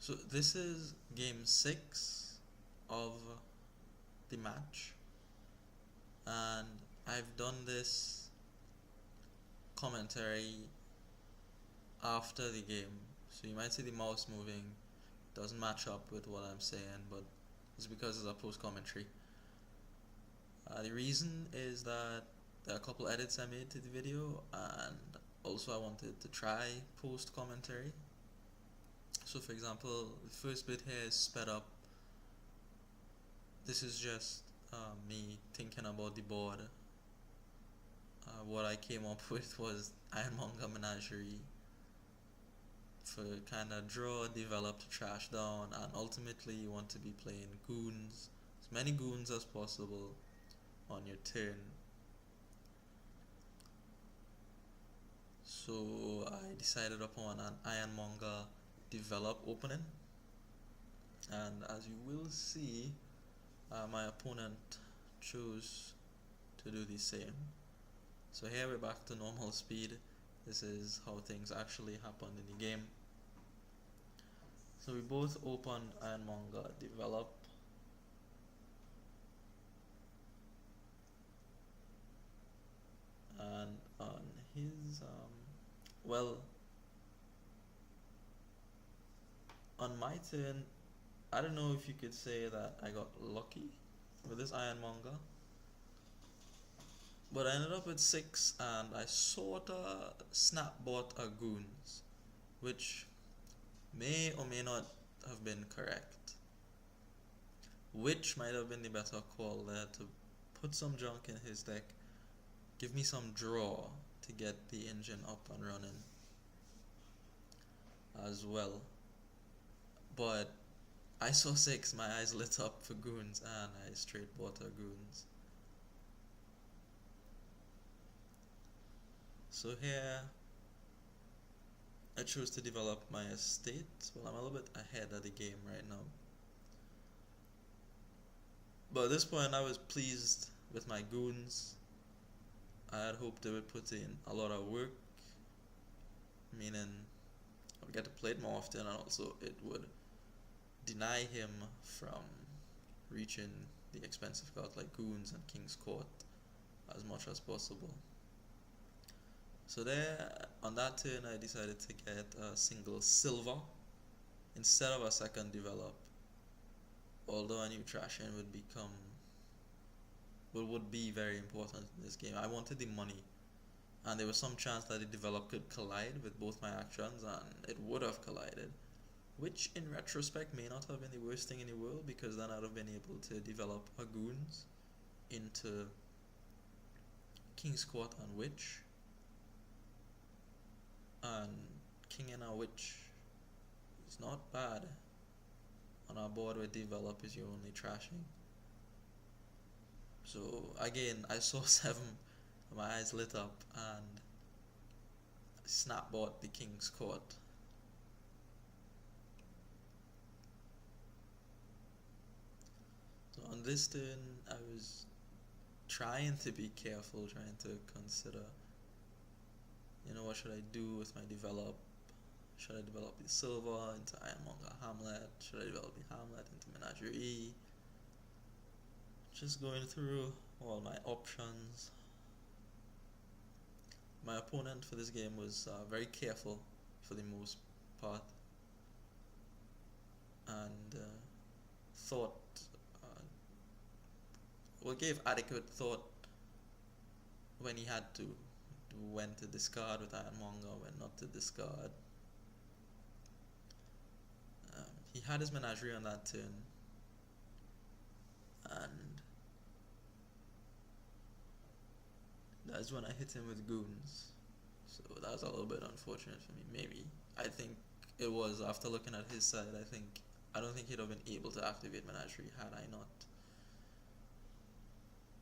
So this is game 6 of the match, and I've done this commentary after the game, so you might see the mouse moving. It doesn't match up with what I'm saying, but it's because it's a post commentary. The reason is that there are a couple edits I made to the video, and also I wanted to try post commentary. So for example, the first bit here is sped up. This is just me thinking about the board. What I came up with was Ironmonger Menagerie for kind of draw, develop, trash down, and ultimately you want to be playing goons, as many goons as possible on your turn. So I decided upon an Ironmonger develop opening, and as you will see, my opponent chose to do the same. So here we're back to normal speed. This is how things actually happened in the game. So we both opened Ironmonger develop, and on his well, on my turn, I don't know if you could say that I got lucky with this Ironmonger, but I ended up with 6, and I sorta snap bought a goons, which may or may not have been correct. Which might have been the better call there, to put some junk in his deck, give me some draw to get the engine up and running as well. But I saw 6, my eyes lit up for goons, and I straight bought a goons. So here I chose to develop my estate. Well, I'm a little bit ahead of the game right now, but at this point I was pleased with my goons. I had hoped they would put in a lot of work, meaning I would get to play it more often, and also it would deny him from reaching the expensive cards like goons and King's Court as much as possible. So there, on that turn, I decided to get a single silver instead of a second develop, although a new trash in would be very important in this game. I wanted the money, and there was some chance that the develop could collide with both my actions, and it would have collided, which in retrospect may not have been the worst thing in the world, because then I'd have been able to develop a goons into King's Court and Witch, and King and a Witch is not bad on a board where develop is your only trashing. So again, I saw 7, my eyes lit up, and I snap bought the King's Court. So on this turn, I was trying to be careful, trying to consider, what should I do with my develop? Should I develop the silver into Ironmonger Hamlet? Should I develop the Hamlet into Menagerie? Just going through all my options. My opponent for this game was very careful for the most part, and thought, gave adequate thought when he had to, when to discard with Ironmonger, when not to discard. He had his Menagerie on that turn, and that's when I hit him with goons. So that was a little bit unfortunate for me. Maybe, I think it was, after looking at his side, I don't think he'd have been able to activate Menagerie had I not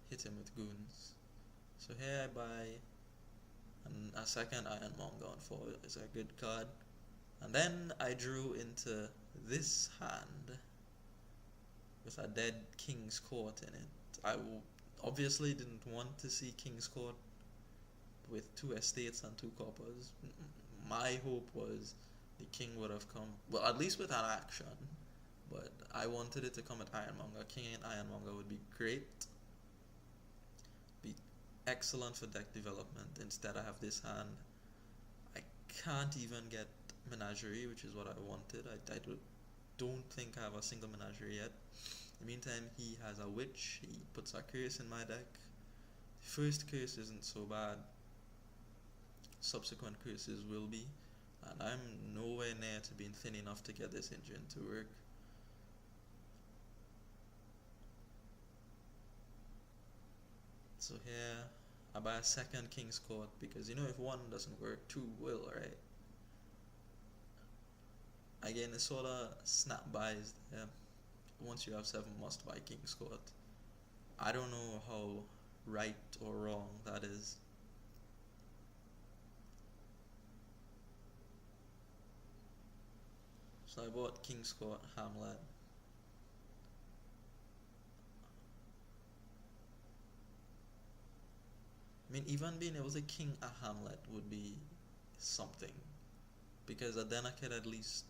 hit him with goons. So here I buy a second Ironmonger on 4. It's a good card. And then I drew into this hand with a dead King's Court in it. I obviously didn't want to see King's Court with 2 estates and 2 coppers. My hope was the king would have come, well, at least with an action, but I wanted it to come at Ironmonger. King and Ironmonger would be great, be excellent for deck development. Instead I have this hand. I can't even get Menagerie, which is what I wanted. I don't think I have a single Menagerie yet. In the meantime, he has a Witch. He puts a curse in my deck. The first curse isn't so bad. Subsequent curses will be. And I'm nowhere near to being thin enough to get this engine to work. So here, I buy a second King's Court because you know if one doesn't work, two will, right? Again, it's sort of snap buys there. Once you have 7 must buy King's Court. I don't know how right or wrong that is. So I bought King's Court, Hamlet. I mean, even being able to king a Hamlet would be something. Because then I could at least,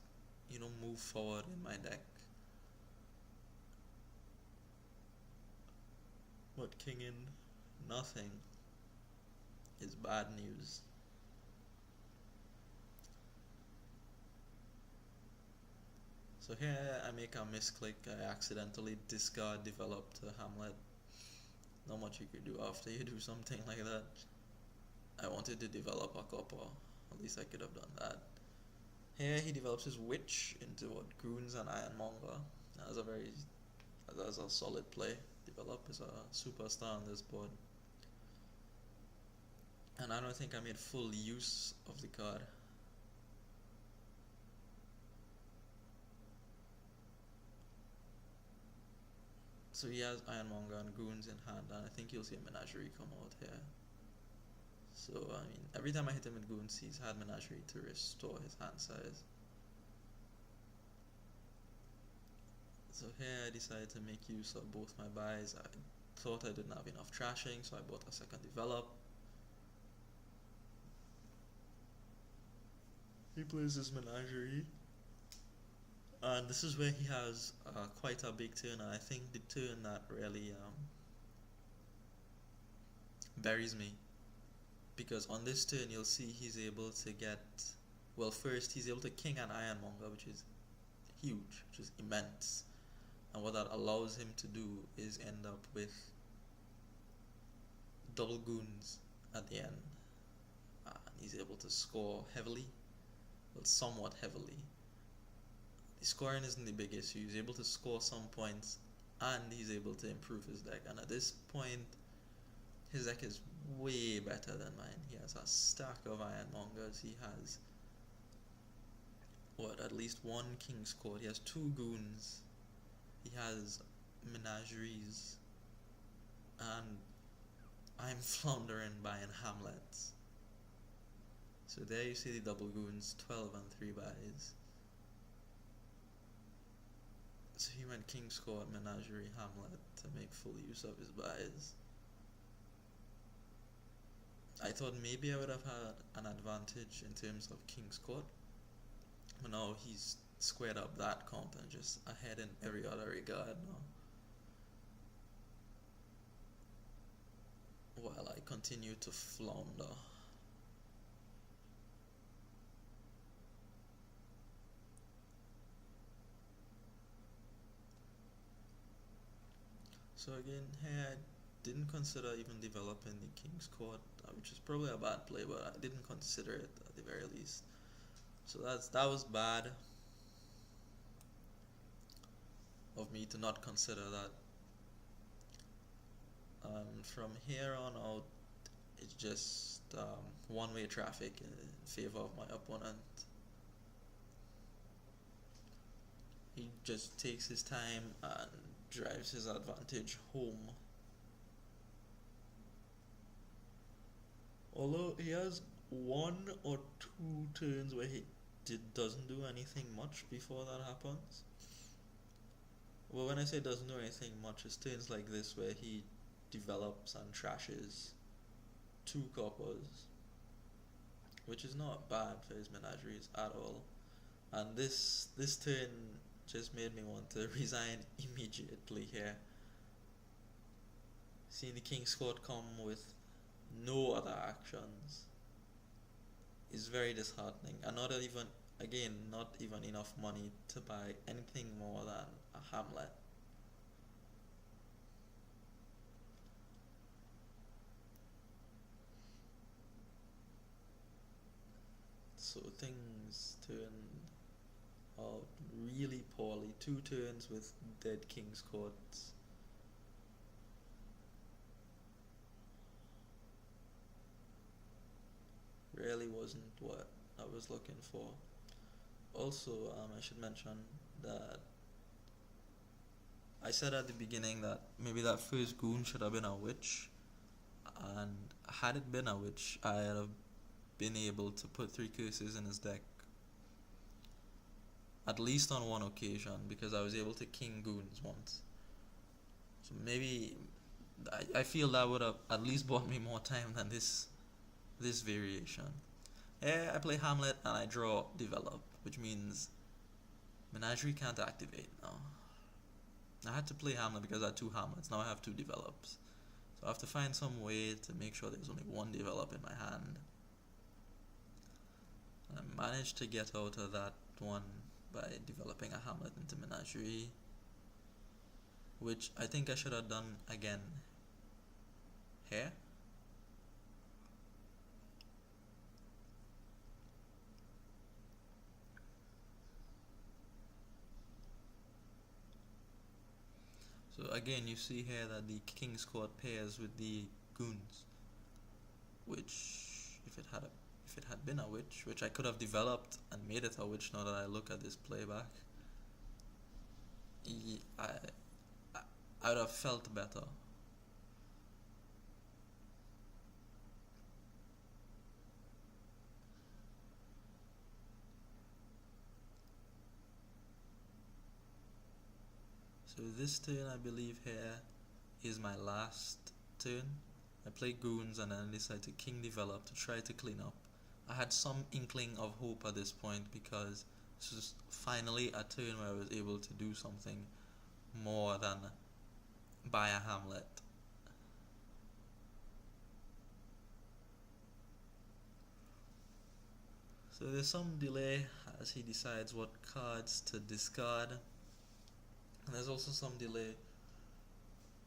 move forward in my deck. But kinging nothing is bad news. So here I make a misclick. I accidentally discard develop to Hamlet. Not much you could do after you do something like that. I wanted to develop a copper. At least I could have done that. Here he develops his Witch into what, Goons and Ironmonger. That's a solid play. Develop is a superstar on this board. And I don't think I made full use of the card. So he has Ironmonger and Goons in hand, and I think you'll see a Menagerie come out here. So, I mean, every time I hit him with Goons, he's had Menagerie to restore his hand size. So here I decided to make use of both my buys. I thought I didn't have enough trashing, so I bought a second develop. He plays his Menagerie. And this is where he has quite a big turn, and I think the turn that really buries me. Because on this turn you'll see he's able to get, well, first he's able to king an Ironmonger, which is huge, which is immense. And what that allows him to do is end up with double Goons at the end. And he's able to score heavily, well, somewhat heavily. The scoring isn't the big issue. He's able to score some points and he's able to improve his deck. And at this point, his deck is way better than mine. He has a stack of Ironmongers. He has, at least one King's Court. He has 2 Goons. He has Menageries. And I'm floundering buying Hamlets. So there you see the double Goons, 12 and 3 buys. So he went King's Court, Menagerie, Hamlet to make full use of his buys. I thought maybe I would have had an advantage in terms of King's Court, but now he's squared up that count and just ahead in every other regard now. While I continue to flounder. So again, here I didn't consider even developing the King's Court, which is probably a bad play, but I didn't consider it at the very least. So that was bad of me to not consider that. And from here on out, it's just one-way traffic in favor of my opponent. He just takes his time and drives his advantage home. Although he has 1 or 2 turns where he doesn't do anything much before that happens. Well, when I say doesn't do anything much, it's turns like this where he develops and trashes 2 coppers, which is not bad for his Menageries at all. And this turn just made me want to resign immediately here. Seeing the King's Court come with no other actions is very disheartening, and not even enough money to buy anything more than a Hamlet. So things turned out really poorly. 2 turns with dead King's Courts. Really wasn't what I was looking for. Also, I should mention that I said at the beginning that maybe that first goon should have been a witch, and had it been a witch, I'd have been able to put 3 curses in his deck. At least on one occasion, because I was able to king goons once. So maybe I feel that would have at least bought me more time than this variation. I play Hamlet and I draw develop, which means Menagerie can't activate now. I had to play Hamlet because I had 2 Hamlets. Now I have 2 develops. So I have to find some way to make sure there's only 1 develop in my hand. And I managed to get out of that one by developing a Hamlet into Menagerie, which I think I should have done again here. So again, you see here that the King's Court pairs with the goons, which if it had been a witch, which I could have developed and made it a witch now that I look at this playback, I would have felt better. So this turn, I believe here is my last turn. I play goons and then I decide to king develop to try to clean up. I had some inkling of hope at this point because this was finally a turn where I was able to do something more than buy a Hamlet. So there's some delay as he decides what cards to discard. And there's also some delay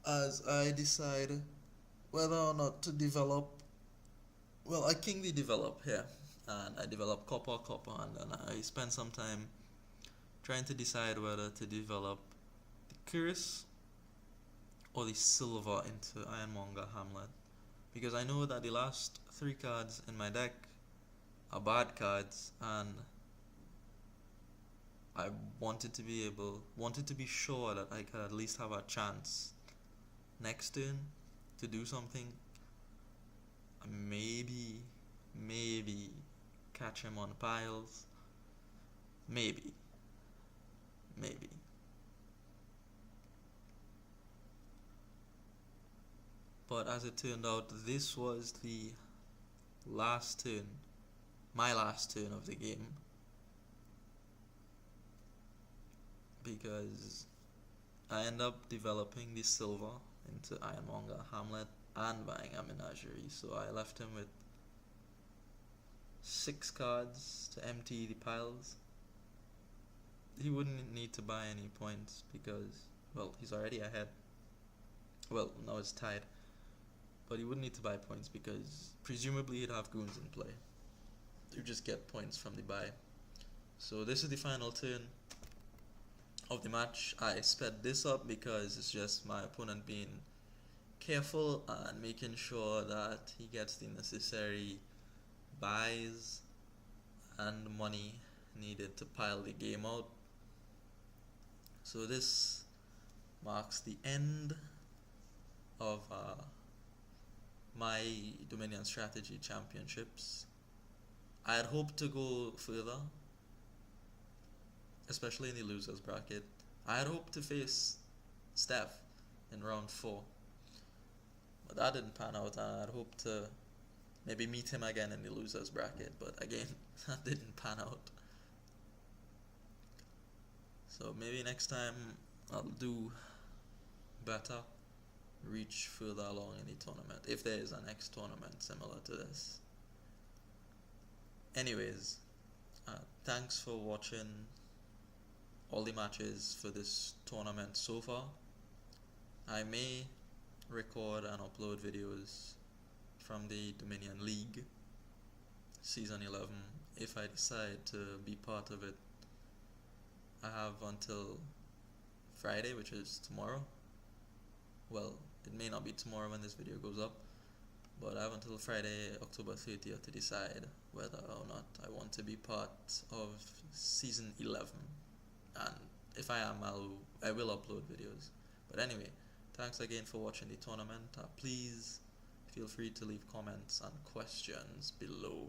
as I decide whether or not to develop. Well, I king the develop here, and I develop copper, and then I spend some time trying to decide whether to develop the curse or the silver into Ironmonger Hamlet, because I know that the last 3 cards in my deck are bad cards, and I wanted to be sure that I could at least have a chance next turn to do something. Maybe catch him on piles. Maybe. But as it turned out, this was the last turn, my last turn of the game, because I end up developing the silver into Ironmonger Hamlet and buying a Menagerie. So I left him with 6 cards to empty the piles. He wouldn't need to buy any points because, well, he's already ahead. Well, now it's tied. But he wouldn't need to buy points because presumably he'd have goons in play. You just get points from the buy. So this is the final turn of the match. I sped this up because it's just my opponent being careful and making sure that he gets the necessary buys and money needed to pile the game out. So this marks the end of my DominionStrategy championships. I had hoped to go further, especially in the losers bracket. I had hoped to face Steph in round 4, but that didn't pan out, and I had hoped to maybe meet him again in the losers bracket, but again, that didn't pan out. So maybe next time I'll do better, reach further along in the tournament, if there is a next tournament similar to this. Anyways, thanks for watching all the matches for this tournament so far. I may record and upload videos from the Dominion League Season 11 if I decide to be part of it. I have until Friday, which is tomorrow. Well, it may not be tomorrow when this video goes up, but I have until Friday, October 30th to decide whether or not I want to be part of Season 11. And if I am, I will upload videos. But anyway, thanks again for watching the tournament. Please feel free to leave comments and questions below.